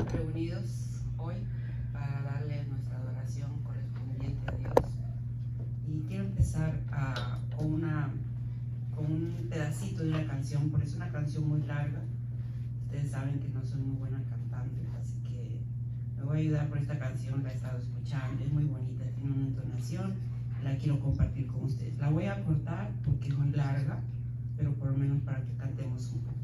reunidos hoy para darle nuestra adoración correspondiente a Dios. Y quiero empezar con un pedacito de una canción, porque es una canción muy larga. Ustedes saben que no soy muy buena cantante, así que me voy a ayudar por esta canción. La he estado escuchando, es muy bonita, tiene una entonación, la quiero compartir con ustedes. La voy a cortar porque es muy larga, pero por lo menos para que cantemos un poquito.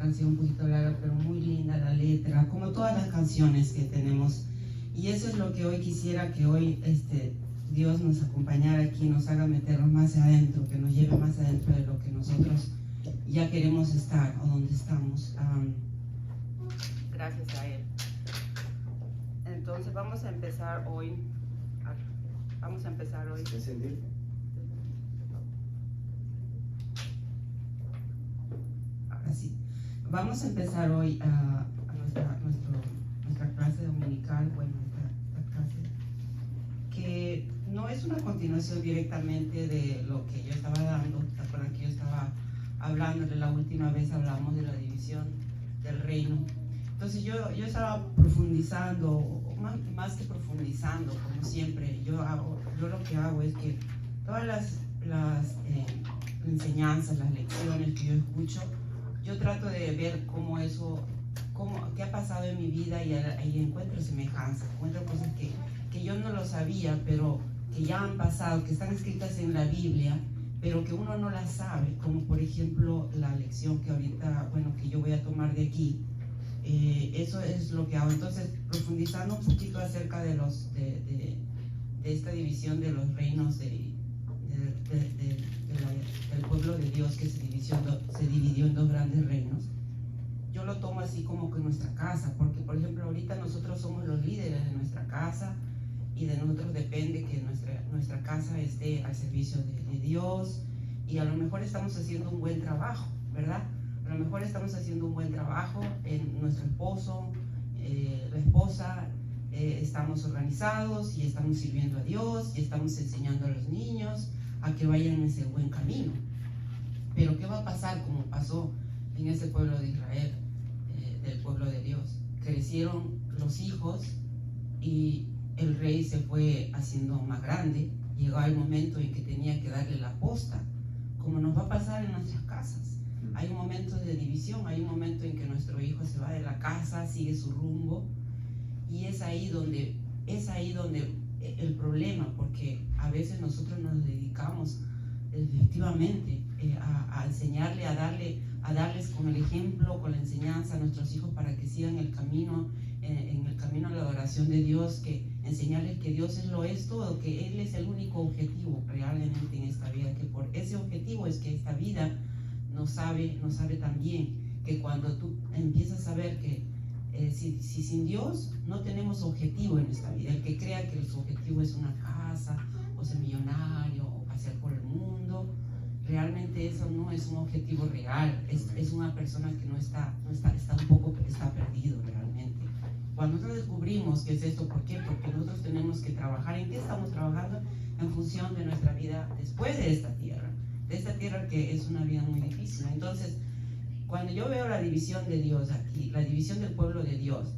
canción un poquito larga, pero muy linda la letra, como todas las canciones que tenemos. Y eso es lo que hoy quisiera que hoy Dios nos acompañara aquí, nos haga meternos más adentro, que nos lleve más adentro de lo que nosotros ya queremos estar o donde estamos. Gracias a Él. Entonces vamos a empezar hoy. Ahora sí. Vamos a empezar hoy a nuestra clase dominical, bueno, esta clase, que no es una continuación directamente de lo que yo estaba dando. ¿Se acuerdan que yo estaba hablando de la última vez? Hablamos de la división del reino. Entonces yo estaba profundizando, más que profundizando, como siempre, yo lo que hago es que todas las enseñanzas, las lecciones que yo escucho, yo trato de ver qué ha pasado en mi vida y encuentro semejanzas, encuentro cosas que yo no lo sabía, pero que ya han pasado, que están escritas en la Biblia, pero que uno no las sabe, como por ejemplo la lección que ahorita, que yo voy a tomar de aquí. Eso es lo que hago. Entonces, profundizando un poquito acerca de esta división de los reinos del pueblo de Dios, que se dividió en dos grandes reinos, yo lo tomo así como que nuestra casa, porque por ejemplo ahorita nosotros somos los líderes de nuestra casa y de nosotros depende que nuestra casa esté al servicio de Dios, y a lo mejor estamos haciendo un buen trabajo, ¿verdad? A lo mejor estamos haciendo un buen trabajo en nuestro esposo, la esposa, estamos organizados y estamos sirviendo a Dios y estamos enseñando a los niños a que vayan en ese buen camino. Pero ¿qué va a pasar como pasó en ese pueblo de Israel, del pueblo de Dios? Crecieron los hijos y el rey se fue haciendo más grande. Llegó el momento en que tenía que darle la posta, como nos va a pasar en nuestras casas. Hay un momento de división, hay un momento en que nuestro hijo se va de la casa, sigue su rumbo, y es ahí donde el problema, porque a veces nosotros nos dedicamos efectivamente a enseñarle, a darles con el ejemplo, con la enseñanza a nuestros hijos para que sigan el camino, en el camino a la adoración de Dios, que enseñarles que Dios es todo, que Él es el único objetivo realmente en esta vida, que por ese objetivo es que esta vida no sabe también que cuando tú empiezas a ver que si sin Dios no tenemos objetivo en esta vida, el que crea que su objetivo es una casa, o ser millonario, o pasear por el mundo, realmente eso no es un objetivo real, es una persona que está perdido realmente. Cuando nosotros descubrimos qué es esto, ¿por qué? Porque nosotros tenemos que trabajar. ¿En qué estamos trabajando? En función de nuestra vida después de esta tierra que es una vida muy difícil. Entonces, cuando yo veo la división de Dios aquí, la división del pueblo de Dios,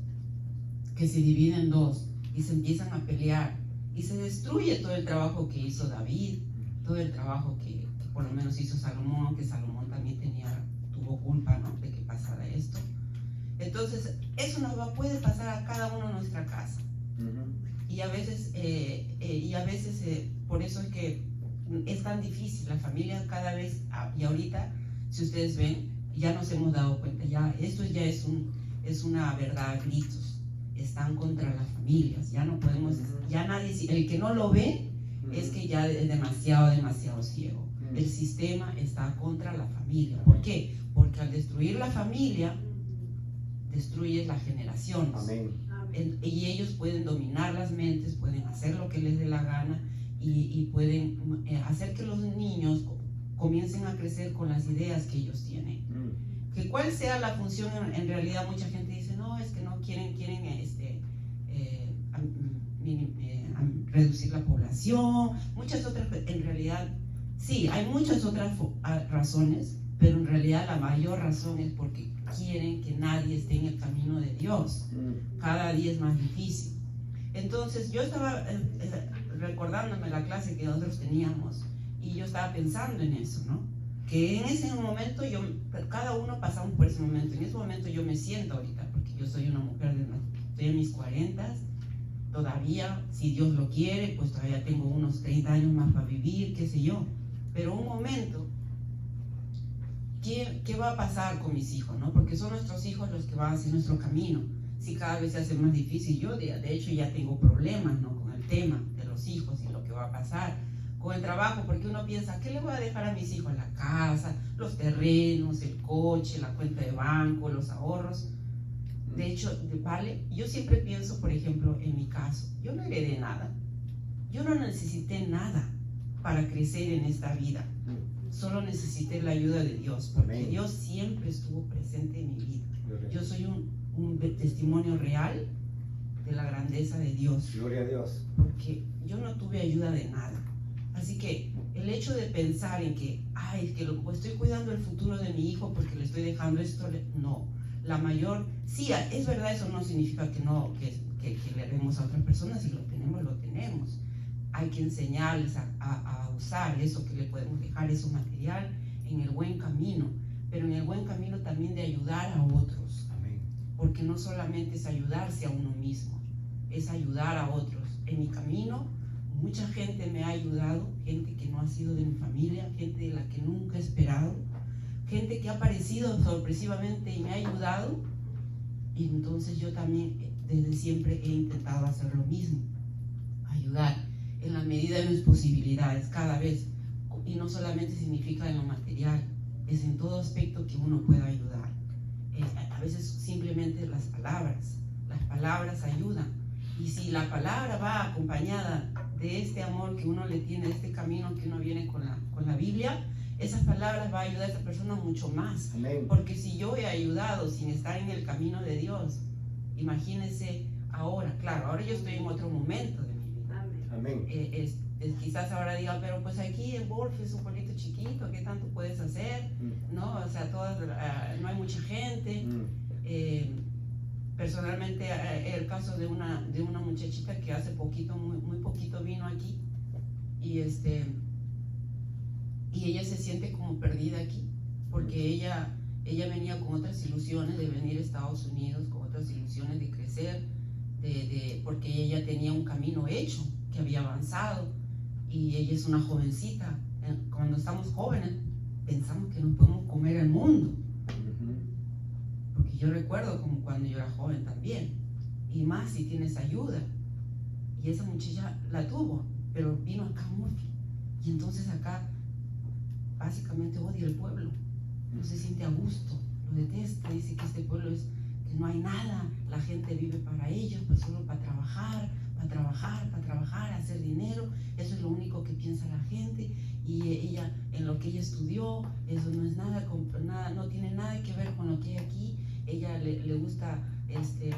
que se divide en dos y se empiezan a pelear y se destruye todo el trabajo que hizo David, todo el trabajo que por lo menos hizo Salomón, que Salomón también tuvo culpa, ¿no?, de que pasara esto. Entonces, eso puede pasar a cada uno en nuestra casa. Y a veces, por eso es que es tan difícil. La familia cada vez, y ahorita, si ustedes ven, ya nos hemos dado cuenta, esto ya es una verdad a gritos. Están contra las familias, ya no podemos, ya nadie, el que no lo ve, es que ya es demasiado ciego. El sistema está contra la familia. ¿Por qué? Porque al destruir la familia, destruye las generaciones. Amén. Y ellos pueden dominar las mentes, pueden hacer lo que les dé la gana y pueden hacer que los niños comiencen a crecer con las ideas que ellos tienen. Que cuál sea la función, en realidad mucha gente dice, no, es que no quieren reducir la población, muchas otras, en realidad, sí, hay muchas otras razones, pero en realidad la mayor razón es porque quieren que nadie esté en el camino de Dios. Cada día es más difícil. Entonces yo estaba recordándome la clase que nosotros teníamos y yo estaba pensando en eso, ¿no? Que en ese momento cada uno pasamos por ese momento. En ese momento yo me siento ahorita, porque yo soy una mujer estoy en mis 40, todavía, si Dios lo quiere, pues todavía tengo unos 30 años más para vivir, qué sé yo. Pero un momento, ¿qué va a pasar con mis hijos? ¿No? Porque son nuestros hijos los que van a hacer nuestro camino. Si cada vez se hace más difícil, yo de hecho ya tengo problemas, ¿no? Con el tema de los hijos y lo que va a pasar con el trabajo, porque uno piensa, ¿qué le voy a dejar a mis hijos? La casa, los terrenos, el coche, la cuenta de banco, los ahorros. De hecho, vale, yo siempre pienso, por ejemplo, en mi caso, yo no heredé nada, yo no necesité nada para crecer en esta vida, solo necesité la ayuda de Dios, porque Amén. Dios siempre estuvo presente en mi vida. Yo soy un testimonio real de la grandeza de Dios. Gloria a Dios. Porque yo no tuve ayuda de nada. Así que el hecho de pensar en que, ay, que estoy cuidando el futuro de mi hijo porque le estoy dejando esto, no. La mayor, sí, es verdad, eso no significa que no, que le demos a otras personas. Si lo tenemos, lo tenemos. Hay que enseñarles a usar eso que le podemos dejar, eso material, en el buen camino. Pero en el buen camino también de ayudar a otros. Amén. Porque no solamente es ayudarse a uno mismo, es ayudar a otros. En mi camino, mucha gente me ha ayudado, gente que no ha sido de mi familia, gente de la que nunca he esperado, gente que ha aparecido sorpresivamente y me ha ayudado. Y entonces yo también desde siempre he intentado hacer lo mismo, ayudar en la medida de mis posibilidades, cada vez. Y no solamente significa en lo material, es en todo aspecto que uno pueda ayudar. A veces simplemente las palabras ayudan. Y si la palabra va acompañada de este amor que uno le tiene, de este camino que uno viene con la Biblia, esas palabras va a ayudar a esa persona mucho más. Amén. Porque si yo he ayudado sin estar en el camino de Dios, imagínense ahora, claro, ahora yo estoy en otro momento de mi vida. Amén. Quizás ahora digan, pero pues aquí en Wolf es un pueblito chiquito, ¿qué tanto puedes hacer? ¿No? O sea, no hay mucha gente. Personalmente, el caso de una muchachita que hace poquito, muy poquito vino aquí y ella se siente como perdida aquí, porque ella venía con otras ilusiones de venir a Estados Unidos, con otras ilusiones de crecer, porque ella tenía un camino hecho, que había avanzado, y ella es una jovencita. Cuando estamos jóvenes pensamos que nos podemos comer el mundo, porque yo recuerdo como cuando yo era joven también, y más si tienes ayuda. Y esa muchacha la tuvo, pero vino acá a Murphy, y entonces acá básicamente odia el pueblo, no se siente a gusto, lo detesta, dice que este pueblo que no hay nada, la gente vive para ellos, pues solo para trabajar, hacer dinero, eso es lo único que piensa la gente. Y ella, en lo que ella estudió, eso no es nada, no tiene nada que ver con lo que hay aquí. Ella le gusta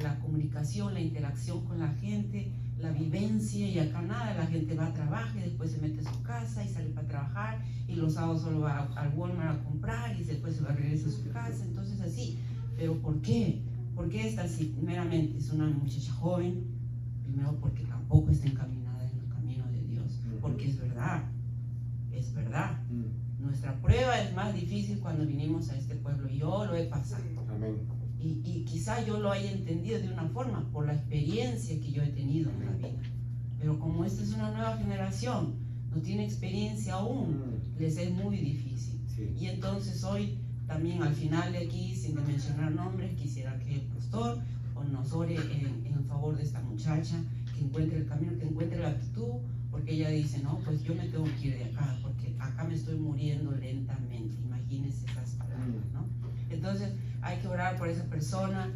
la comunicación, la interacción con la gente, la vivencia, y acá nada, la gente va a trabajar y después se mete a su casa y sale para trabajar, y los sábados solo va al Walmart a comprar y después se va a regresar a su casa. Entonces así, pero ¿por qué? ¿Por qué está así? Primeramente es una muchacha joven, primero porque tampoco está encaminada en el camino de Dios, porque es verdad. Nuestra prueba es más difícil cuando vinimos a este pueblo, yo lo he pasado. Amén. Y quizá yo lo haya entendido de una forma por la experiencia que yo he tenido en la vida, pero como esta es una nueva generación, no tiene experiencia aún, les es muy difícil. Sí. Y entonces hoy también al final de aquí, sin mencionar nombres, quisiera que el pastor nos ore en favor de esta muchacha, que encuentre el camino, que encuentre la actitud, porque ella dice, no, pues yo me tengo que ir de acá, porque acá me estoy muriendo lentamente. Imagínense esas palabras, ¿no? Entonces hay que orar por esa persona,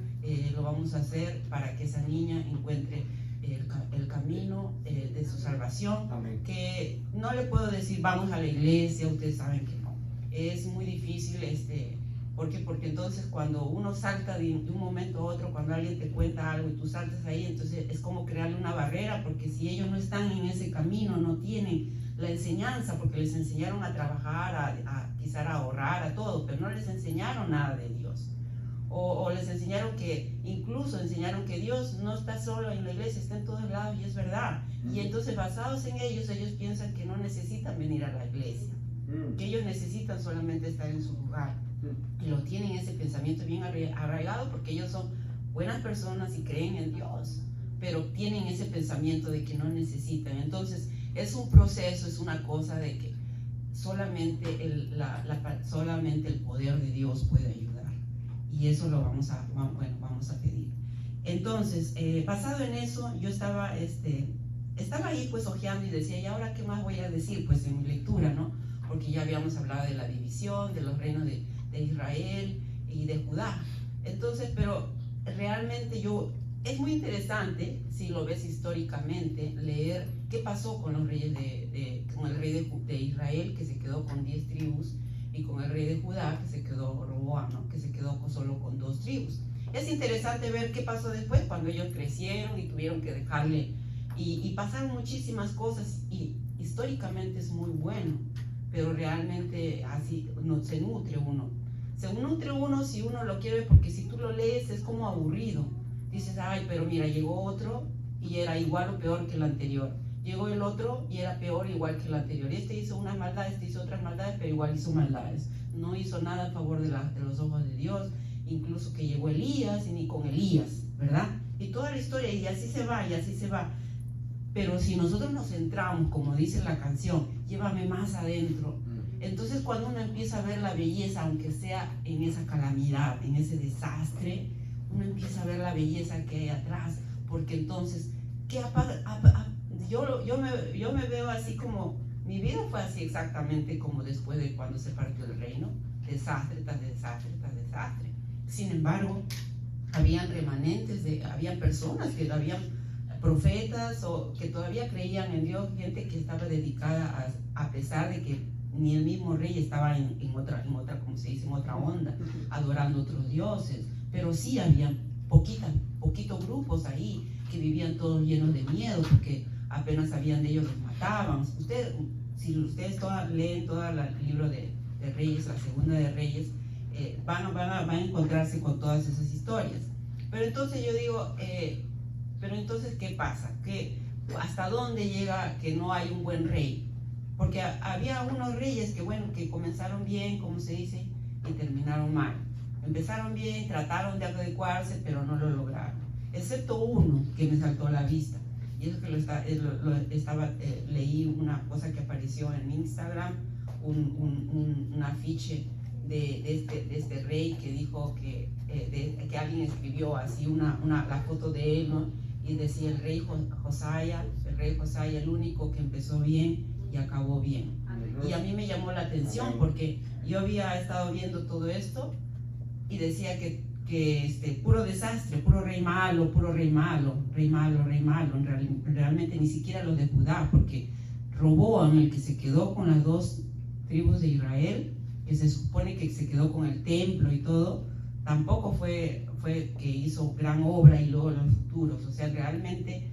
lo vamos a hacer para que esa niña encuentre el camino de su salvación. Amén. Que no le puedo decir vamos a la iglesia, ustedes saben que no, es muy difícil, porque entonces cuando uno salta de un momento a otro, cuando alguien te cuenta algo y tú saltas ahí, entonces es como crearle una barrera, porque si ellos no están en ese camino, no tienen la enseñanza, porque les enseñaron a trabajar, quizá a ahorrar, a todo, pero no les enseñaron nada de Dios. O les enseñaron incluso enseñaron que Dios no está solo en la iglesia, está en todos lados, y es verdad. Y entonces basados en ellos piensan que no necesitan venir a la iglesia, que ellos necesitan solamente estar en su lugar. Y lo tienen ese pensamiento bien arraigado, porque ellos son buenas personas y creen en Dios, pero tienen ese pensamiento de que no necesitan. Entonces es un proceso, es una cosa de que solamente solamente el poder de Dios puede ayudar. Y eso lo vamos a pedir. Entonces, basado en eso, yo estaba ahí pues hojeando y decía, ¿y ahora qué más voy a decir? Pues en mi lectura, ¿no? Porque ya habíamos hablado de la división, de los reinos de Israel y de Judá. Entonces, pero realmente es muy interesante, si lo ves históricamente, leer qué pasó con los reyes con el rey de Israel, que se quedó con 10 tribus, y con el rey de Judá, que se quedó Roboam, ¿no? Que se quedó solo con 2 tribus. Es interesante ver qué pasó después, cuando ellos crecieron y tuvieron que dejarle, y pasaron muchísimas cosas, y históricamente es muy bueno, pero realmente así se nutre uno. Se nutre uno si uno lo quiere, porque si tú lo lees es como aburrido. Dices, ay, pero mira, llegó otro y era igual o peor que el anterior. Llegó el otro y era peor igual que el anterior. Este hizo una maldad, este hizo otras maldades, pero igual hizo maldades. No hizo nada a favor de los ojos de Dios. Incluso que llegó Elías y ni con Elías, ¿verdad? Y toda la historia, y así se va, y así se va. Pero si nosotros nos centramos, como dice la canción, llévame más adentro, entonces cuando uno empieza a ver la belleza, aunque sea en esa calamidad, en ese desastre, uno empieza a ver la belleza que hay atrás, porque entonces, yo me veo así como, mi vida fue así exactamente como después de cuando se partió el reino, desastre tras desastre tras desastre. Sin embargo, habían remanentes, habían personas que habían profetas o que todavía creían en Dios, gente que estaba dedicada a pesar de que ni el mismo rey estaba en otra, como se dice, en otra onda, adorando otros dioses, pero sí había poquitos grupos ahí que vivían todos llenos de miedo, porque apenas sabían de ellos, los mataban. Si ustedes leen todo el libro de Reyes, la segunda de Reyes, van a encontrarse con todas esas historias. Pero entonces yo digo, pero entonces, ¿qué pasa? ¿Hasta dónde llega que no hay un buen rey? Porque había unos reyes que comenzaron bien, como se dice, y terminaron mal. Empezaron bien, trataron de adecuarse, pero no lo lograron. Excepto uno que me saltó a la vista. Y eso que leí una cosa que apareció en Instagram, un afiche de este rey que dijo que alguien escribió así la foto de él, ¿no? Y decía el rey Josiah, el único que empezó bien y acabó bien. Y a mí me llamó la atención porque yo había estado viendo todo esto y decía que puro desastre, puro rey malo, realmente ni siquiera los de Judá, porque Roboam, el que se quedó con las 2 tribus de Israel, que se supone que se quedó con el templo y todo, tampoco fue que hizo gran obra y luego los futuros. O sea, realmente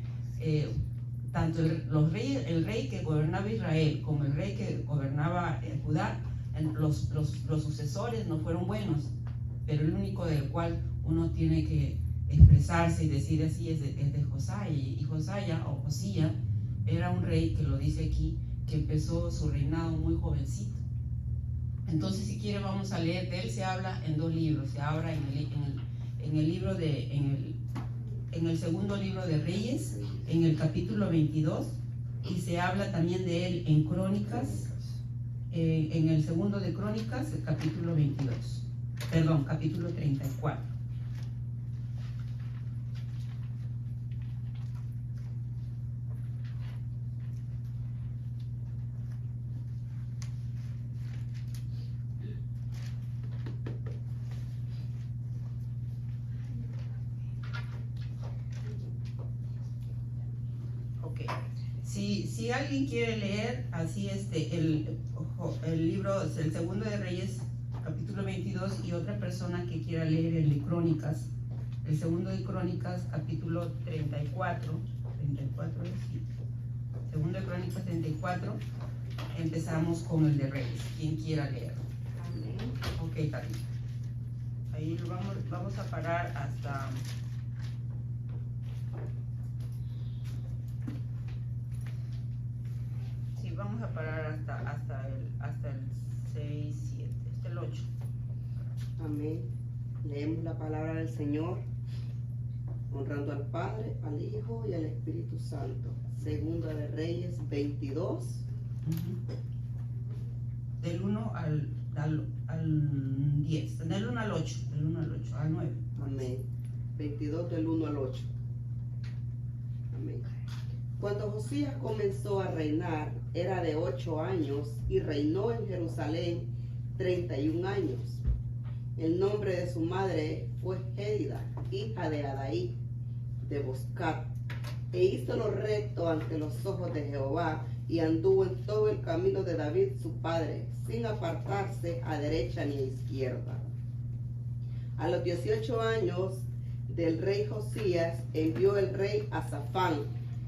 tanto el rey que gobernaba Israel como el rey que gobernaba Judá, los sucesores no fueron buenos, pero el único del cual uno tiene que expresarse y decir así es de Josiah. Y Josías era un rey que lo dice aquí, que empezó su reinado muy jovencito. Entonces, si quiere, vamos a leer. De él se habla en 2 libros. Se habla en el segundo libro de Reyes, en el capítulo 22, y se habla también de él en Crónicas, en el segundo de Crónicas, el capítulo 22. Perdón, capítulo 34. Si alguien quiere leer así el libro, el segundo de Reyes, capítulo 22, y otra persona que quiera leer el de Crónicas, el segundo de Crónicas, capítulo 34, segundo de Crónicas 34, empezamos con el de Reyes, quien quiera leer. Ok, Carmen. Ahí vamos a parar hasta... Vamos a parar hasta el 6, 7, el 8. Amén. Leemos la palabra del Señor, honrando al Padre, al Hijo y al Espíritu Santo. Segunda de Reyes 22. del 1 al 10, del 1 al 8, del 1 al 8, al 9. Amén. 22 del 1 al 8. Amén. Cuando Josías comenzó a reinar, era de 8 años y reinó en Jerusalén 31 años. El nombre de su madre fue Gérida, hija de Adaí, de Boscat, e hizo lo recto ante los ojos de Jehová, y anduvo en todo el camino de David su padre, sin apartarse a derecha ni a izquierda. A los 18 años del rey Josías envió el rey a Safán,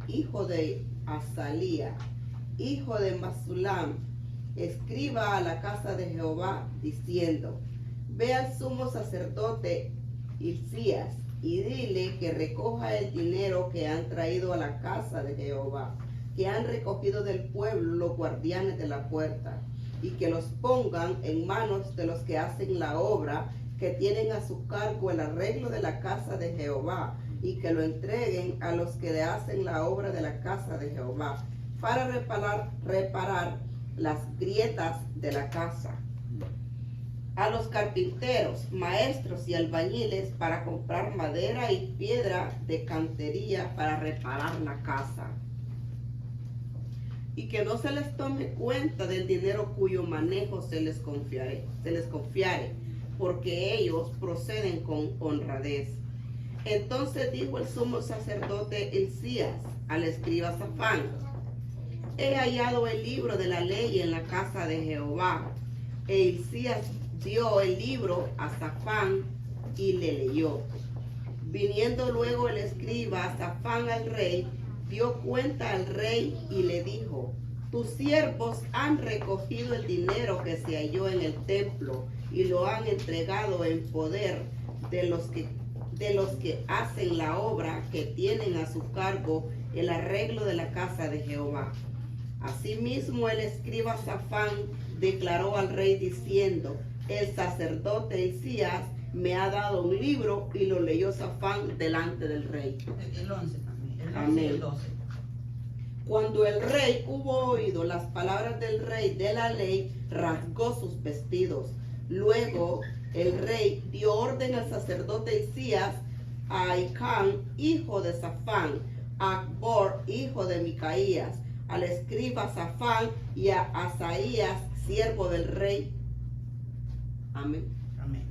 hijo de Azalía, hijo de Masulam, escriba a la casa de Jehová, diciendo: Ve al sumo sacerdote Hilcías y dile que recoja el dinero que han traído a la casa de Jehová, que han recogido del pueblo los guardianes de la puerta, y que los pongan en manos de los que hacen la obra, que tienen a su cargo el arreglo de la casa de Jehová, y que lo entreguen a los que le hacen la obra de la casa de Jehová, para reparar las grietas de la casa. A los carpinteros, maestros y albañiles para comprar madera y piedra de cantería para reparar la casa. Y que no se les tome cuenta del dinero cuyo manejo se les confiare, porque ellos proceden con honradez. Entonces dijo el sumo sacerdote Hilcías al escriba Safán: He hallado el libro de la ley en la casa de Jehová. E Hilcías dio el libro a Safán y le leyó. Viniendo luego el escriba Safán al rey, dio cuenta al rey y le dijo: Tus siervos han recogido el dinero que se halló en el templo y lo han entregado en poder de los que hacen la obra, que tienen a su cargo el arreglo de la casa de Jehová. Asimismo el escriba Safán declaró al rey diciendo: El sacerdote Hilcías me ha dado un libro, y lo leyó Safán delante del rey. El 11 también, el 11 Amén. y el 12. Cuando el rey hubo oído las palabras del rey de la ley, rasgó sus vestidos. Luego el rey dio orden al sacerdote Hilcías, a Ahicam, hijo de Safán, a Acbor, hijo de Micaías, al escriba Safán y a Asaías, siervo del rey. Amén. Amén.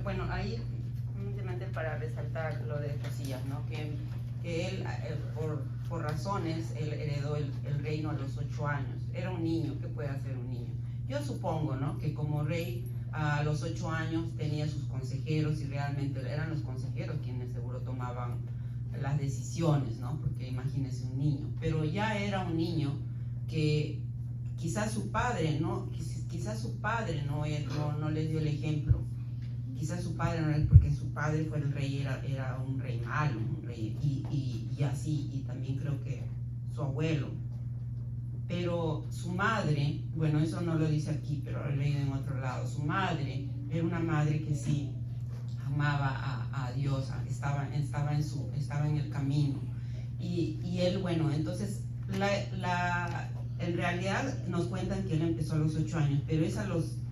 Bueno, ahí simplemente para resaltar lo de Josías, ¿no? Que él, por razones, él heredó el reino a los 8 años. Era un niño. ¿Qué puede hacer un niño? Yo supongo, ¿no?, que como rey a los 8 años tenía sus consejeros, y realmente eran los consejeros quienes seguro tomaban las decisiones, ¿no? Porque imagínese un niño. Pero ya era un niño que quizás su padre, ¿no? Quizás su padre no les dio el ejemplo. Quizás su padre no, porque su padre fue el rey, era un rey malo, un rey, y así, y también creo que su abuelo. Pero su madre, bueno, eso no lo dice aquí, pero lo he leído en otro lado. Su madre era una madre que sí amaba a Dios, estaba en el camino. Y él, bueno, entonces, en realidad nos cuentan que él empezó a los 8 años, pero es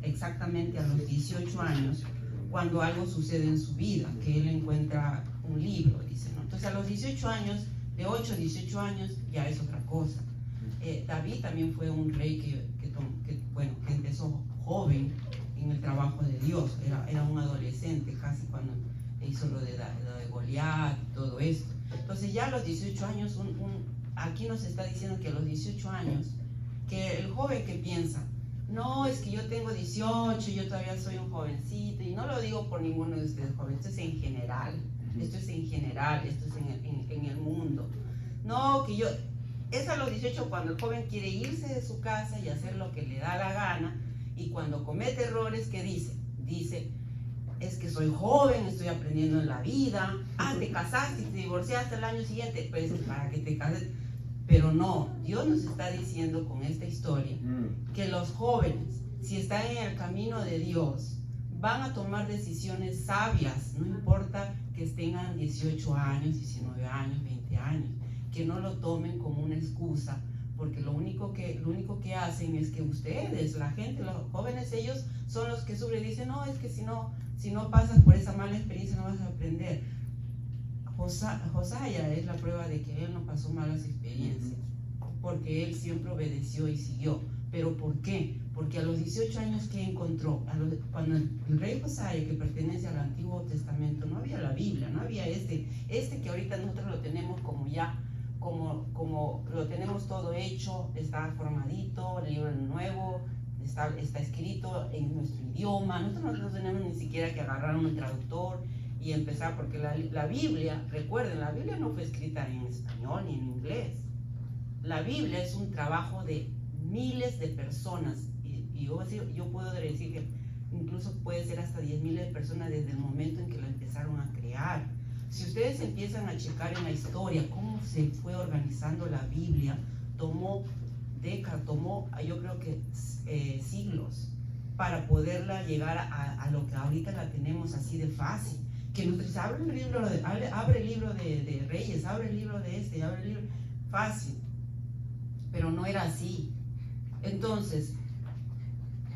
exactamente a los 18 años cuando algo sucede en su vida, que él encuentra un libro, dice, ¿no? Entonces a los 18 años, de 8 a 18 años, ya es otra cosa. David también fue un rey que empezó joven en el trabajo de Dios, era un adolescente casi cuando hizo lo de Goliat y todo esto. Entonces ya a los 18 años, aquí nos está diciendo que a los 18 años, que el joven que piensa, no, es que yo tengo 18, yo todavía soy un jovencito, y no lo digo por ninguno de ustedes jóvenes, esto es en general, esto es en el mundo. No, que yo, es a los 18 cuando el joven quiere irse de su casa y hacer lo que le da la gana, y cuando comete errores, ¿qué dice? Dice, es que soy joven, estoy aprendiendo en la vida, te casaste y te divorciaste el año siguiente, pues para que te cases. Pero no, Dios nos está diciendo con esta historia que los jóvenes, si están en el camino de Dios, van a tomar decisiones sabias, no importa que tengan 18 años, 19 años, 20 años, que no lo tomen como una excusa porque lo único que hacen es que ustedes, la gente, los jóvenes, ellos son los que sufren y dicen, no, es que si no pasas por esa mala experiencia no vas a aprender. Josiah es la prueba de que él no pasó malas experiencias, porque él siempre obedeció y siguió. ¿Pero por qué? Porque a los 18 años que encontró, cuando el rey Josiah, que pertenece al Antiguo Testamento, no había la Biblia, no había este que ahorita nosotros lo tenemos como ya, como lo tenemos todo hecho, está formadito, el libro nuevo, está escrito en nuestro idioma. Nosotros no tenemos ni siquiera que agarrar un traductor y empezar, porque la Biblia, recuerden, la Biblia no fue escrita en español ni en inglés. La Biblia es un trabajo de miles de personas, y yo puedo decir que incluso puede ser hasta 10,000 de personas desde el momento en que la empezaron a crear. Si ustedes empiezan a checar en la historia cómo se fue organizando la Biblia, tomó décadas, yo creo que siglos para poderla llegar a lo que ahorita la tenemos así de fácil. Que nosotros abre el libro de Reyes, abre el libro de abre el libro, fácil, pero no era así. Entonces,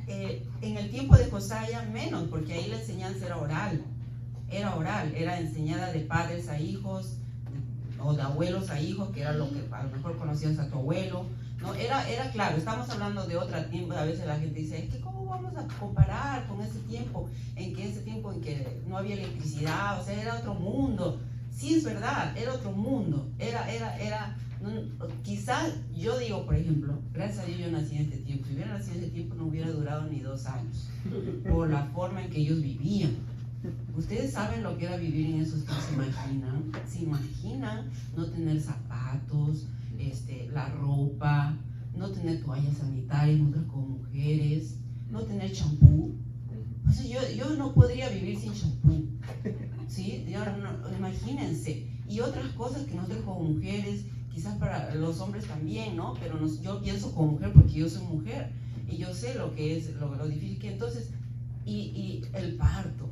en el tiempo de Josiah menos, porque ahí la enseñanza era oral, era enseñada de padres a hijos, o de abuelos a hijos, que era lo que a lo mejor conocías a tu abuelo, ¿no? Era claro, estamos hablando de otro tiempo. A veces la gente dice, es que ¿cómo vamos a comparar con ese tiempo en que no había electricidad? O sea, era otro mundo. Sí, es verdad, era otro mundo, quizás yo digo, por ejemplo, gracias a Dios yo nací en este tiempo. Si hubiera nacido en este tiempo no hubiera durado ni 2 años, por la forma en que ellos vivían. Ustedes saben lo que era vivir en esos tiempos. ¿Se imaginan no tener zapatos, la ropa, no tener toallas sanitarias, nosotros como mujeres, no tener champú? O sea, yo no podría vivir sin champú, ¿sí? Imagínense. Y otras cosas que nosotros como mujeres, quizás para los hombres también, ¿no? Pero yo pienso como mujer porque yo soy mujer y yo sé lo que es lo difícil que entonces, y el parto,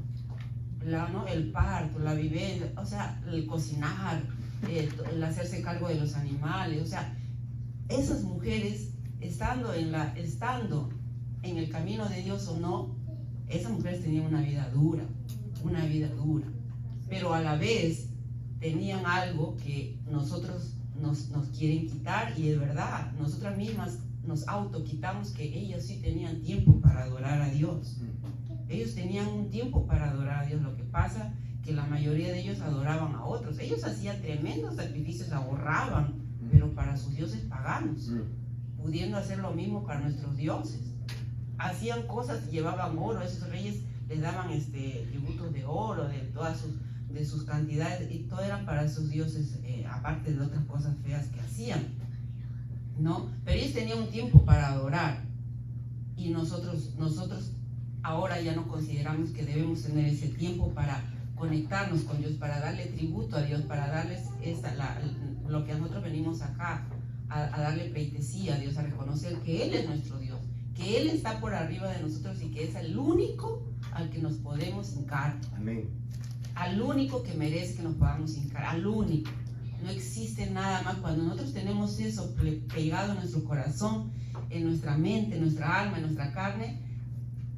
la vivencia, o sea, el cocinar, el hacerse cargo de los animales, o sea, esas mujeres estando en el camino de Dios o no, esas mujeres tenían una vida dura, pero a la vez tenían algo que nosotros nos quieren quitar, y es verdad, nosotras mismas nos autoquitamos, que ellos sí tenían tiempo para adorar a Dios. Ellos tenían un tiempo para adorar a Dios. Lo que pasa que la mayoría de ellos adoraban a otros. Ellos hacían tremendos sacrificios, ahorraban, pero para sus dioses paganos, pudiendo hacer lo mismo para nuestros dioses. Hacían cosas, llevaban oro, esos reyes les daban tributos de oro, de todas sus cantidades, y todo era para sus dioses, aparte de otras cosas feas que hacían, ¿no? Pero ellos tenían un tiempo para adorar, y nosotros ahora ya no consideramos que debemos tener ese tiempo para conectarnos con Dios, para darle tributo a Dios, para darles lo que nosotros venimos acá, a darle pleitesía a Dios, a reconocer que Él es nuestro Dios, que Él está por arriba de nosotros y que es el único al que nos podemos hincar. Amén. Al único que merece que nos podamos hincar, al único. No existe nada más. Cuando nosotros tenemos eso pegado en nuestro corazón, en nuestra mente, en nuestra alma, en nuestra carne,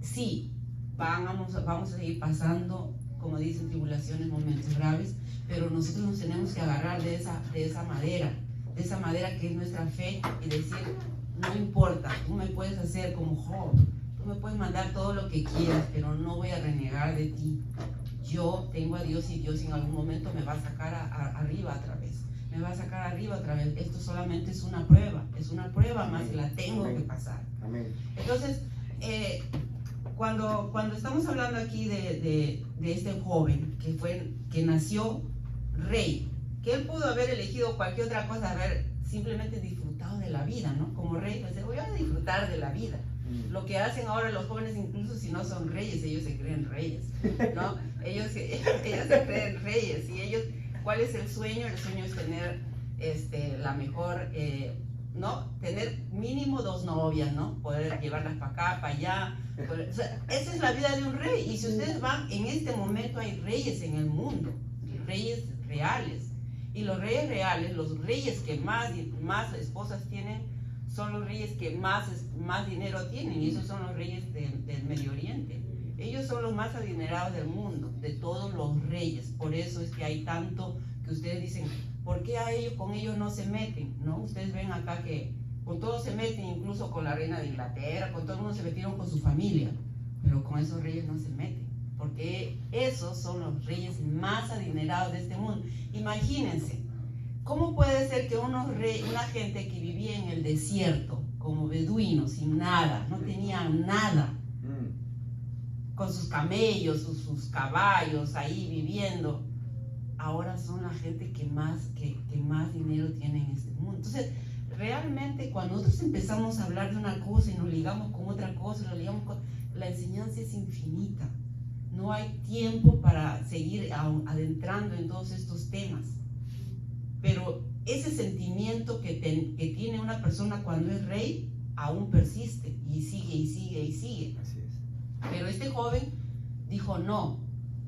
sí, vamos a seguir pasando, como dicen, tribulaciones, momentos graves, pero nosotros nos tenemos que agarrar de esa madera que es nuestra fe, y decir, no importa, tú me puedes hacer como Job, tú me puedes mandar todo lo que quieras, pero no voy a renegar de ti. Yo tengo a Dios, y Dios en algún momento me va a sacar arriba otra vez. Esto solamente es una prueba más, y la tengo que pasar. Amén. Entonces, cuando estamos hablando aquí de este joven que nació rey, que él pudo haber elegido cualquier otra cosa, haber simplemente disfrutado de la vida, ¿no? Como rey, pues voy a disfrutar de la vida. Lo que hacen ahora los jóvenes, incluso si no son reyes, ellos se creen reyes, ¿no? ellos se creen reyes, y ellos, ¿cuál es el sueño? El sueño es tener la mejor, ¿no? Tener mínimo 2 novias, ¿no? Poder llevarlas para acá, para allá. O sea, esa es la vida de un rey. Y si ustedes van, en este momento hay reyes en el mundo, reyes reales. Y los reyes reales, los reyes que más esposas tienen, son los reyes que más dinero tienen, y esos son los reyes del Medio Oriente. Ellos son los más adinerados del mundo, de todos los reyes. Por eso es que hay tanto que ustedes dicen, ¿por qué con ellos no se meten? ¿No? Ustedes ven acá que con todos se meten, incluso con la reina de Inglaterra, con todo el mundo se metieron con su familia, pero con esos reyes no se meten, porque esos son los reyes más adinerados de este mundo. Imagínense, ¿cómo puede ser que una gente que vivía en el desierto, como beduinos, sin nada, no tenían nada, con sus camellos, sus caballos ahí viviendo, ahora son la gente que más dinero tiene en este mundo? Entonces, realmente cuando nosotros empezamos a hablar de una cosa y nos ligamos con otra cosa, la enseñanza es infinita. No hay tiempo para seguir adentrando en todos estos temas. Pero ese sentimiento que tiene una persona cuando es rey, aún persiste y sigue y sigue y sigue. Así es. Pero este joven dijo no.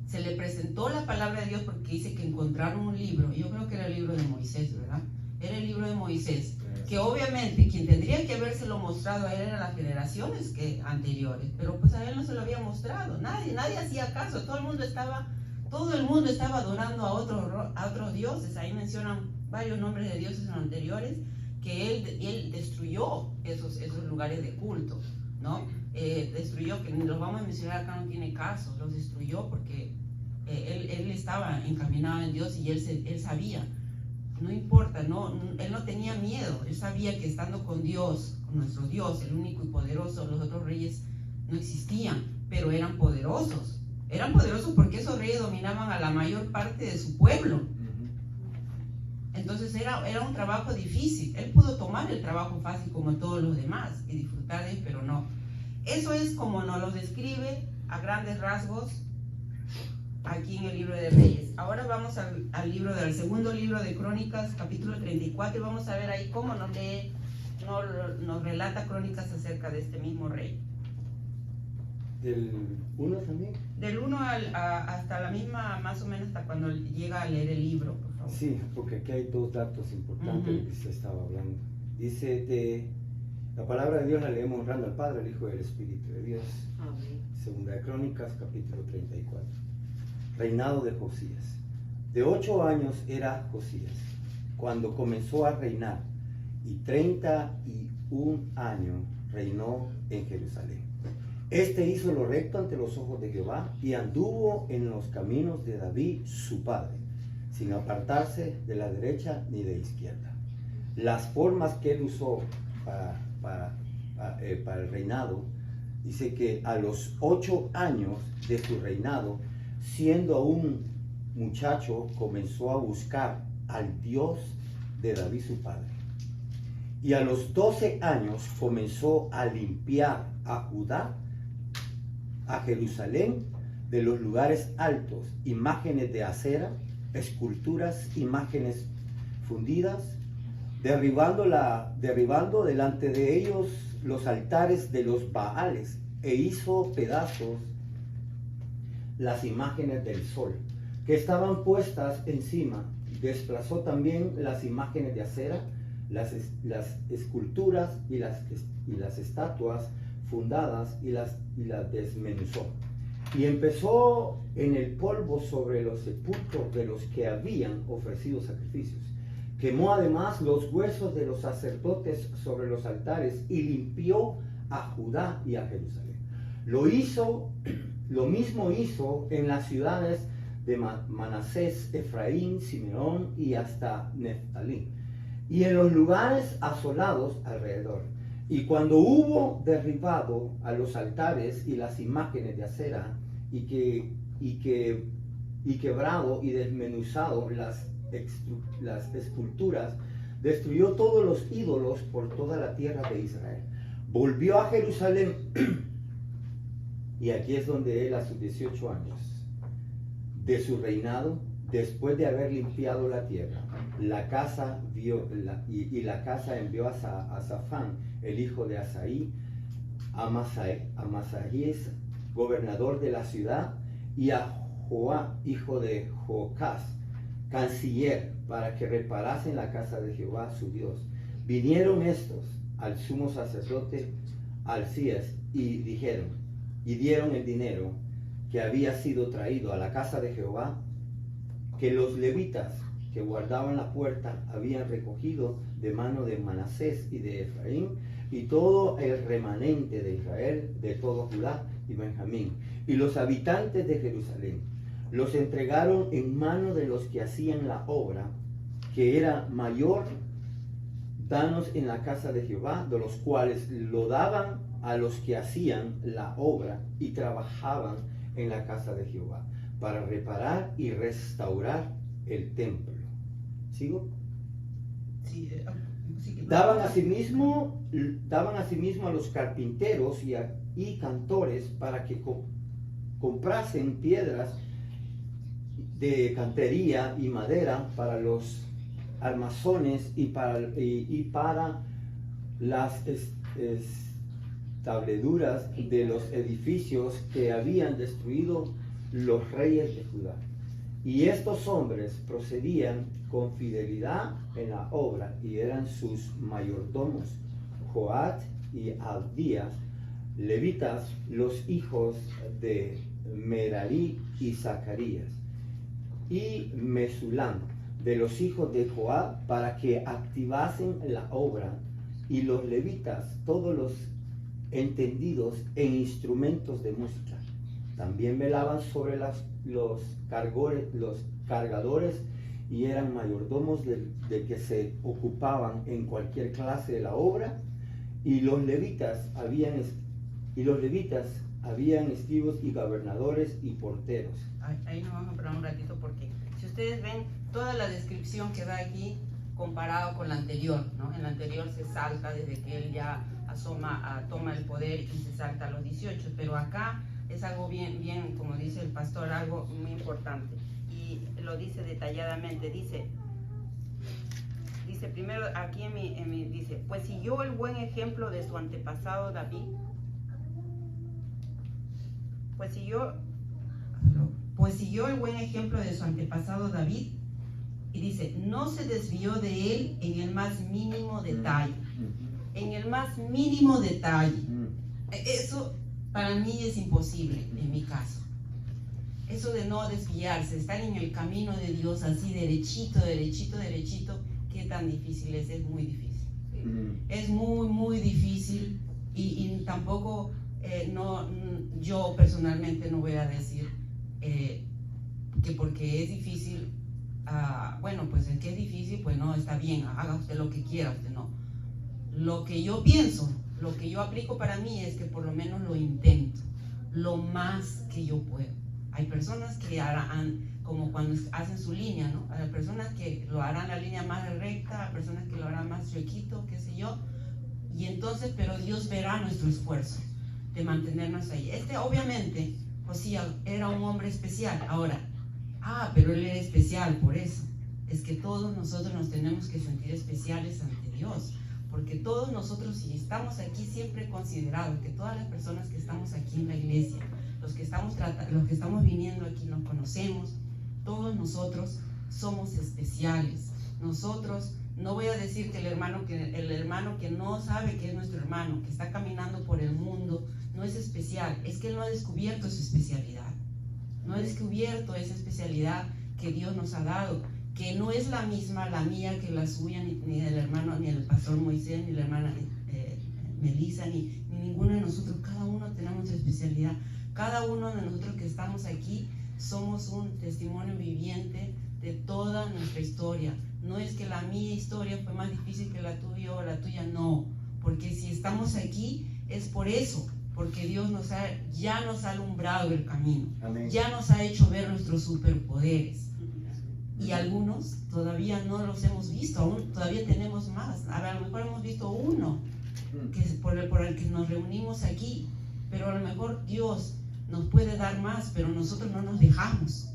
Se le presentó la palabra de Dios porque dice que encontraron un libro. Yo creo que era el libro de Moisés, ¿verdad? Era el libro de Moisés. Que obviamente quien tendría que habérselo mostrado a él eran las generaciones anteriores. Pero pues a él no se lo había mostrado. Nadie hacía caso. Todo el mundo estaba adorando a otros dioses. Ahí mencionan varios nombres de dioses anteriores que él destruyó esos lugares de culto, ¿no? Destruyó, que ni los vamos a mencionar acá, no tiene caso, los destruyó porque él estaba encaminado en Dios y él sabía, no importa, él no tenía miedo, él sabía que estando con Dios, con nuestro Dios, el único y poderoso, los otros reyes no existían, pero eran poderosos porque esos reyes dominaban a la mayor parte de su pueblo. Entonces era un trabajo difícil. Él pudo tomar el trabajo fácil como todos los demás y disfrutar de él, pero no. Eso es como nos lo describe a grandes rasgos aquí en el libro de Reyes. Ahora vamos al segundo libro de Crónicas, capítulo 34, y vamos a ver ahí cómo nos relata Crónicas acerca de este mismo rey. ¿Del 1 también? Del 1 hasta la misma, más o menos hasta cuando llega a leer el libro, por favor. Sí, porque aquí hay dos datos importantes de que se estaba hablando. Dice, la palabra de Dios la leemos honrando al Padre, al Hijo y al Espíritu de Dios. Amén. Segunda de Crónicas, capítulo 34. Reinado de Josías. De 8 años era Josías cuando comenzó a reinar, y 31 años reinó en Jerusalén. Este hizo lo recto ante los ojos de Jehová y anduvo en los caminos de David su padre, sin apartarse de la derecha ni de izquierda. Las formas que él usó para el reinado, dice que a los 8 años de su reinado, siendo aún muchacho, comenzó a buscar al Dios de David su padre. Y a los 12 años comenzó a limpiar a Judá, a Jerusalén, de los lugares altos, imágenes de acera, esculturas, imágenes fundidas, derribando delante de ellos los altares de los Baales, e hizo pedazos las imágenes del sol que estaban puestas encima. Desplazó también las imágenes de acera, las esculturas y las estatuas fundadas, y las desmenuzó. Y empezó en el polvo sobre los sepulcros de los que habían ofrecido sacrificios. Quemó además los huesos de los sacerdotes sobre los altares y limpió a Judá y a Jerusalén. Lo mismo hizo en las ciudades de Manasés, Efraín, Simeón y hasta Neftalí, y en los lugares asolados alrededor. Y cuando hubo derribado a los altares y las imágenes de acera, y quebrado y desmenuzado las esculturas, destruyó todos los ídolos por toda la tierra de Israel. Volvió a Jerusalén, y aquí es donde él, a sus 18 años de su reinado, después de haber limpiado la tierra, la casa envió a Safán, el hijo de Asaí, a Masaías, gobernador de la ciudad, y a Joá, hijo de Jocás, canciller, para que reparasen la casa de Jehová su Dios. Vinieron estos al sumo sacerdote Hilcías y dieron el dinero que había sido traído a la casa de Jehová, que los levitas que guardaban la puerta habían recogido de mano de Manasés y de Efraín, y todo el remanente de Israel, de todo Judá y Benjamín, y los habitantes de Jerusalén. Los entregaron en mano de los que hacían la obra, que era mayor danos en la casa de Jehová, de los cuales lo daban a los que hacían la obra y trabajaban en la casa de Jehová, para reparar y restaurar el templo. ¿Sigo? Sí, Daban asimismo a los carpinteros y cantores para que comprasen piedras de cantería y madera para los armazones y para las estableduras de los edificios que habían destruido los reyes de Judá. Y estos hombres procedían con fidelidad en la obra y eran sus mayordomos, Joat y Abdías, levitas, los hijos de Merari y Zacarías, y Mesulam, de los hijos de Joab, para que activasen la obra, y los levitas, todos los entendidos en instrumentos de música. También velaban sobre los cargadores y eran mayordomos de que se ocupaban en cualquier clase de la obra, y los levitas habían escribos y gobernadores y porteros. Ahí nos vamos a parar un ratito, porque si ustedes ven toda la descripción que da aquí comparado con la anterior, ¿no? En la anterior se salta desde que él ya toma el poder y se salta a los 18, pero acá es algo bien, como dice el pastor, algo muy importante, y lo dice detalladamente. Dice primero aquí dice, pues siguió el buen ejemplo de su antepasado David, pues siguió el buen ejemplo de su antepasado David, y dice, no se desvió de él en el más mínimo detalle, en el más mínimo detalle. Eso para mí es imposible en mi caso. Eso de no desviarse, estar en el camino de Dios así derechito, qué tan difícil es muy difícil. Es muy difícil, y tampoco yo personalmente no voy a decir que porque es difícil, bueno, pues es que es difícil, pues no, está bien, haga usted lo que quiera, usted no. Lo que yo pienso, lo que yo aplico para mí es que por lo menos lo intento, lo más que yo puedo. Hay personas que harán, como cuando hacen su línea, ¿no? Hay personas que lo harán la línea más recta, hay personas que lo harán más chuequito, qué sé yo, y entonces, pero Dios verá nuestro esfuerzo de mantenernos ahí. Obviamente, Josías era un hombre especial. Ahora, pero él era especial por eso. Es que todos nosotros nos tenemos que sentir especiales ante Dios, porque todos nosotros, si estamos aquí, siempre he considerado que todas las personas que estamos aquí en la iglesia, los que estamos viniendo aquí, nos conocemos, todos nosotros somos especiales. Nosotros, no voy a decir que el hermano que no sabe que es nuestro hermano, que está caminando por el mundo, no es especial. Es que él no ha descubierto su especialidad. No ha descubierto esa especialidad que Dios nos ha dado, que no es la misma, la mía, que la suya, ni del hermano, ni del pastor Moisés, ni la hermana Melissa, ni ninguno de nosotros. Cada uno tenemos nuestra especialidad. Cada uno de nosotros que estamos aquí somos un testimonio viviente de toda nuestra historia. No es que la mía historia fue más difícil que la tuya o la tuya, no. Porque si estamos aquí es por eso, porque Dios ya nos ha alumbrado el camino. Amén. Ya nos ha hecho ver nuestros superpoderes. Y algunos todavía no los hemos visto, aún todavía tenemos más. A lo mejor hemos visto uno, que es por el que nos reunimos aquí, pero a lo mejor Dios nos puede dar más, pero nosotros no nos dejamos.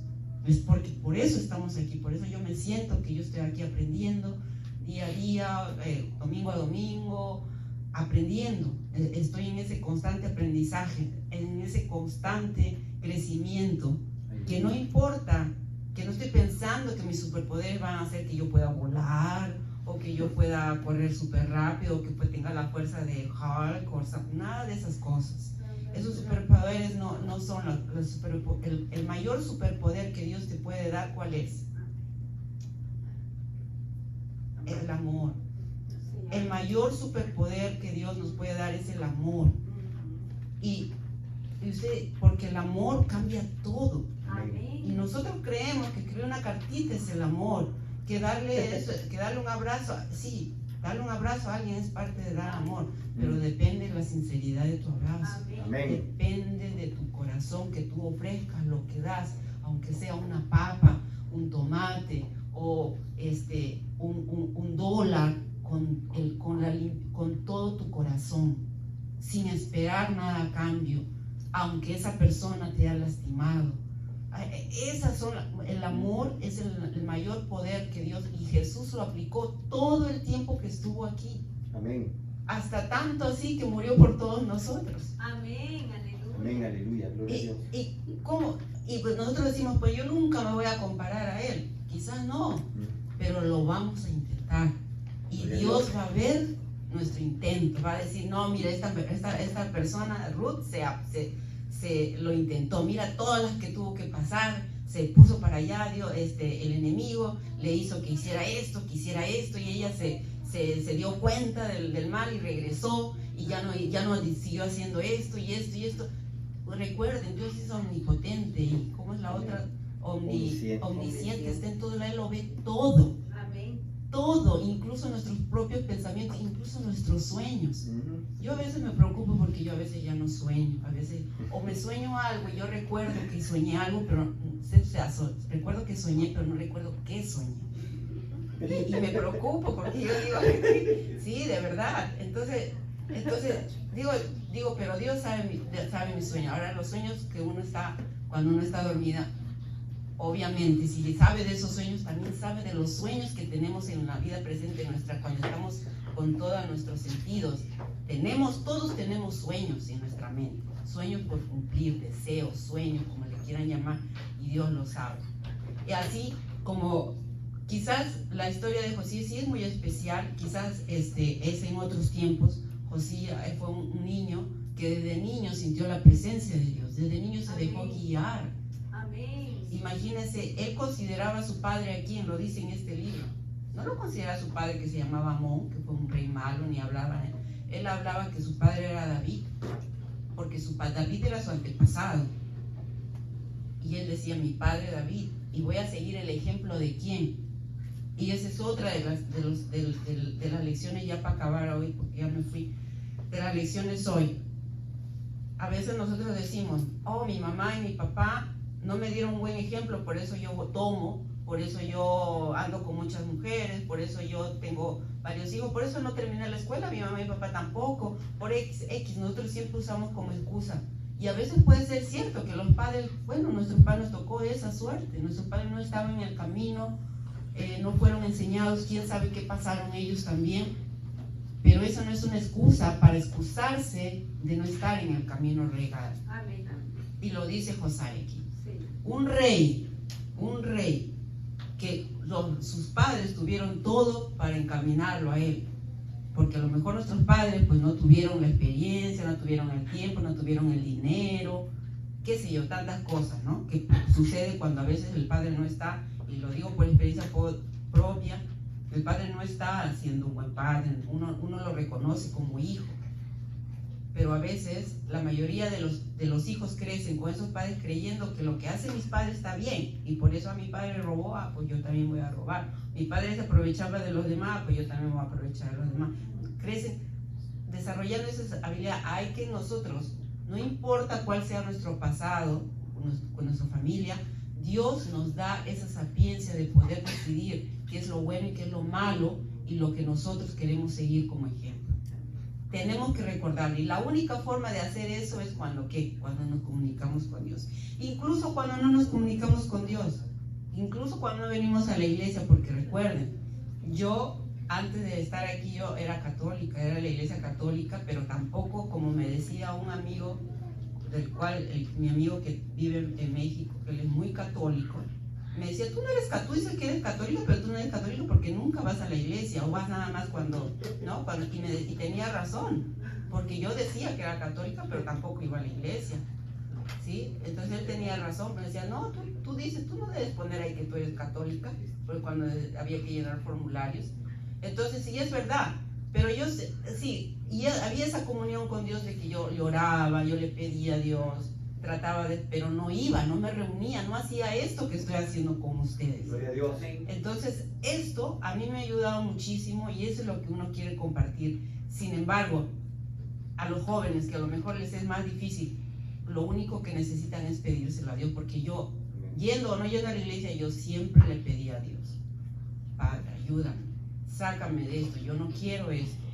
Es porque por eso estamos aquí, por eso yo me siento que yo estoy aquí aprendiendo día a día, domingo a domingo, aprendiendo. Estoy en ese constante aprendizaje, en ese constante crecimiento, que no importa, que no estoy pensando que mis superpoderes van a hacer que yo pueda volar o que yo pueda correr súper rápido, o que pues tenga la fuerza de Hulk, nada de esas cosas. Esos superpoderes no son el mayor superpoder que Dios te puede dar. ¿Cuál es? El amor. El mayor superpoder que Dios nos puede dar es el amor. Y usted, porque el amor cambia todo. Amén. Y nosotros creemos que escribir una cartita es el amor, que darle un abrazo, sí, darle un abrazo a alguien es parte de dar amor, pero depende de la sinceridad de tu abrazo. Amén. Depende de tu corazón, que tú ofrezcas lo que das, aunque sea una papa, un tomate o un dólar, con todo tu corazón, sin esperar nada a cambio, aunque esa persona te haya lastimado. El amor es el mayor poder que Dios, y Jesús lo aplicó todo el tiempo que estuvo aquí. Amén. Hasta tanto así que murió por todos nosotros. Amén, aleluya. Amén, aleluya, gloria a Dios. Y pues nosotros decimos, pues yo nunca me voy a comparar a Él. Quizás no, pero lo vamos a intentar. Y Gloria a Dios Dios. va a ver nuestro intento. Va a decir, no, mira, esta persona, Ruth, se lo intentó. Mira todas las que tuvo que pasar. Se puso para allá, el enemigo le hizo que hiciera esto, y ella se dio cuenta del mal y regresó, y ya no siguió haciendo esto y esto y esto. Pues recuerden, Dios es omnipotente, y ¿cómo es la otra? Omnisciente, está en todo, Él lo ve todo, Amén. todo, incluso nuestros propios pensamientos, incluso nuestros sueños. Yo a veces me preocupo porque yo a veces ya no sueño, a veces, o me sueño algo y yo recuerdo que soñé algo, pero recuerdo que soñé, pero no recuerdo qué soñé. Y me preocupo porque yo digo, sí, de verdad. Entonces digo, pero Dios sabe mi sueño. Ahora, los sueños que cuando uno está dormida, obviamente, si sabe de esos sueños, también sabe de los sueños que tenemos en la vida presente cuando estamos con todos nuestros sentidos. Todos tenemos sueños en nuestra mente, sueños por cumplir, deseos, sueños, como le quieran llamar, y Dios lo sabe. Y así como quizás la historia de Josías sí es muy especial, quizás es en otros tiempos. Josías fue un niño que desde niño sintió la presencia de Dios, desde niño se dejó guiar. Amén. Imagínense, él consideraba a su padre, a quien lo dice en este libro. No lo consideraba a su padre, que se llamaba Amón, que fue un rey malo, ni hablaba. Él hablaba que su padre era David, porque David era su antepasado. Y él decía, mi padre David, y voy a seguir el ejemplo de quién. Y esa es otra de las lecciones, ya para acabar hoy, porque ya me fui, de las lecciones hoy. A veces nosotros decimos, oh, mi mamá y mi papá no me dieron un buen ejemplo, por eso yo tomo, por eso yo ando con muchas mujeres, por eso yo tengo varios hijos, por eso no terminé la escuela, mi mamá y mi papá tampoco, por X, nosotros siempre usamos como excusa. Y a veces puede ser cierto que los padres, bueno, nuestros padres nos tocó esa suerte, nuestros padres no estaban en el camino, no fueron enseñados, quién sabe qué pasaron ellos también, pero eso no es una excusa para excusarse de no estar en el camino real. Amén. Y lo dice Josué aquí. Sí. Un rey, que sus padres tuvieron todo para encaminarlo a él, porque a lo mejor nuestros padres pues no tuvieron la experiencia, no tuvieron el tiempo, no tuvieron el dinero, qué sé yo, tantas cosas, ¿no? Que sucede cuando a veces el padre no está, y lo digo por experiencia propia, el padre no está siendo un buen padre, uno lo reconoce como hijo, pero a veces la mayoría de los hijos crecen con esos padres creyendo que lo que hacen mis padres está bien, y por eso a mi padre robó, pues yo también voy a robar. Mi padre se aprovechaba de los demás, pues yo también voy a aprovechar de los demás. Crecen desarrollando esa habilidad. Hay que nosotros, no importa cuál sea nuestro pasado con nuestra familia, Dios nos da esa sapiencia de poder decidir qué es lo bueno y qué es lo malo, y lo que nosotros queremos seguir como ejemplo. Tenemos que recordarlo, y la única forma de hacer eso es cuando nos comunicamos con Dios. Incluso cuando no nos comunicamos con Dios, incluso cuando no venimos a la iglesia, porque recuerden, yo antes de estar aquí yo era católica, era de la iglesia católica, pero tampoco, como me decía un amigo, mi amigo que vive en México, que él es muy católico, me decía, tú no eres católico, tú dices que eres católico, pero tú no eres católico porque nunca vas a la iglesia, o vas nada más cuando, ¿no? Y tenía razón, porque yo decía que era católica, pero tampoco iba a la iglesia, ¿sí? Entonces él tenía razón, me decía, no, tú dices, tú no debes poner ahí que tú eres católica, porque cuando había que llenar formularios. Entonces, sí, es verdad, pero yo, sí, y había esa comunión con Dios de que yo lloraba, yo le pedía a Dios, trataba de, pero no iba, no me reunía, no hacía esto que estoy haciendo con ustedes. Gloria a Dios. Entonces, esto a mí me ha ayudado muchísimo y eso es lo que uno quiere compartir. Sin embargo, a los jóvenes que a lo mejor les es más difícil, lo único que necesitan es pedírselo a Dios, porque yo, yendo o no yendo a la iglesia, yo siempre le pedí a Dios, Padre, ayúdame, sácame de esto, yo no quiero esto.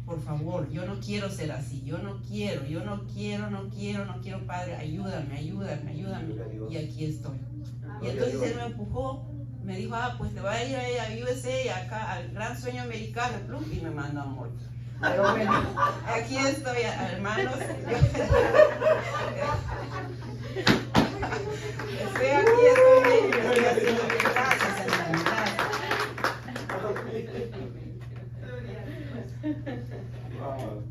Por favor, yo no quiero ser así, yo no quiero, Padre, ayúdame. Y aquí estoy. Y entonces él me empujó, me dijo, pues te va a ir a USA, acá al Gran Sueño Americano, y me mandó a morir. Pero bueno, aquí estoy, hermanos. Estoy haciendo que gracias a la humanidad. Wow.